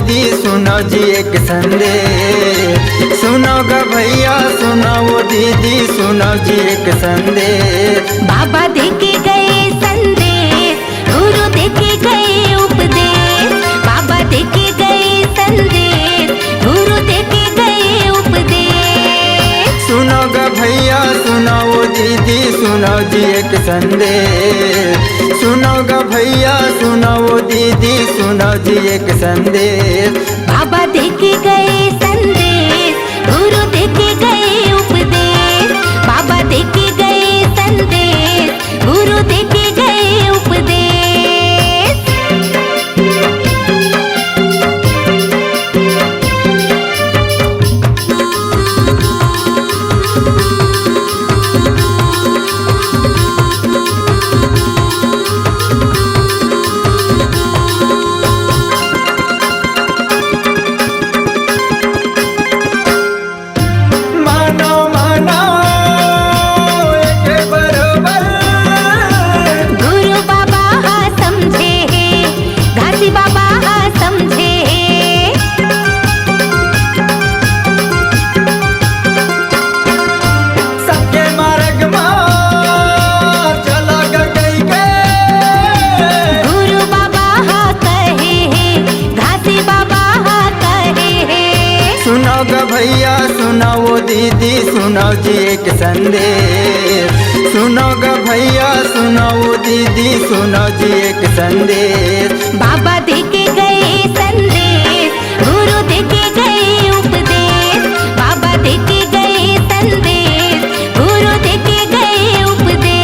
दीदी सुनो जी एक संदेश, सुनो ग भैया सुनो वो दीदी सुनो जी एक संदेश। बाबा देके गए संदेश, गुरु देके गए उपदेश। बाबा देके गए संदेश, गुरु देके गए उपदेश। सुनो ग भैया सुनो वो दीदी सुनो जी एक संदेश, सुनो ग भैया सुनो वो दीदी सुनो जी एक संदेश। बाबा देके गए संदेश, गुरु देके गए उपदेश। बाबा देके गए संदेश, गुरु देके गए उपदेश। सुनो ग भैया सुनो वो दीदी सुनो जी एक संदेश, सुनो ग भैया सुनो वो दीदी सुनो जी एक संदेश। बाबा देके गए संदेश, गुरु देके गए उपदेश। बाबा देके गए संदेश, गुरु देके गए उपदेश।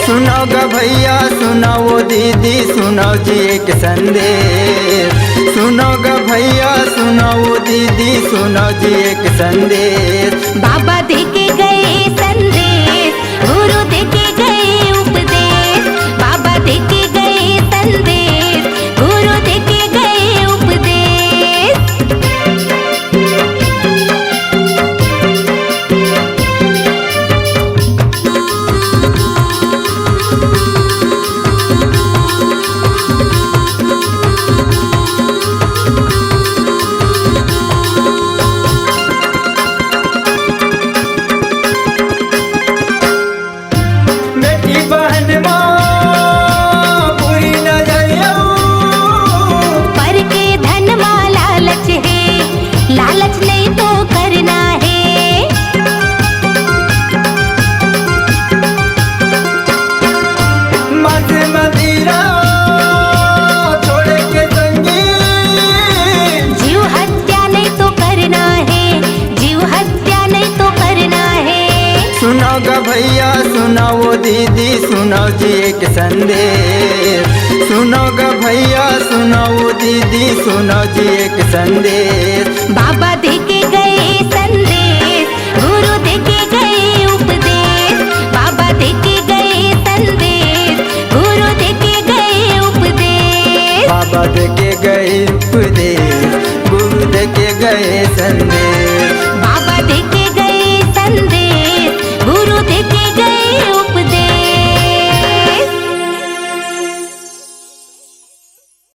सुनो ग भैया सुनो वो दीदी सुनो जी एक संदेश, सुनो ग भैया सुनो वो दीदी सुनो जी एक संदेश। बाबा देके गए संदेश, गुरु देके गए उपदेश। बाबा देके गए संदेश, गुरु देके गए उपदेश। लालच नहीं तो करना है, मद मदिरा छोड़ के संगी। जीव हत्या नहीं तो करना है, जीव हत्या नहीं तो करना है। सुनो ग भैया सुनो वो दीदी सुनो जी एक संदेश, सुनो ग भैया सुनो वो दीदी सुनो जी एक संदेश। बाबा देके गए संदेश, गुरु देके गए उपदेश। बाबा देके गए संदेश, गुरु देके गए उपदेश। बाबा देके गए उपदेश, गुरु देके गए संदेश।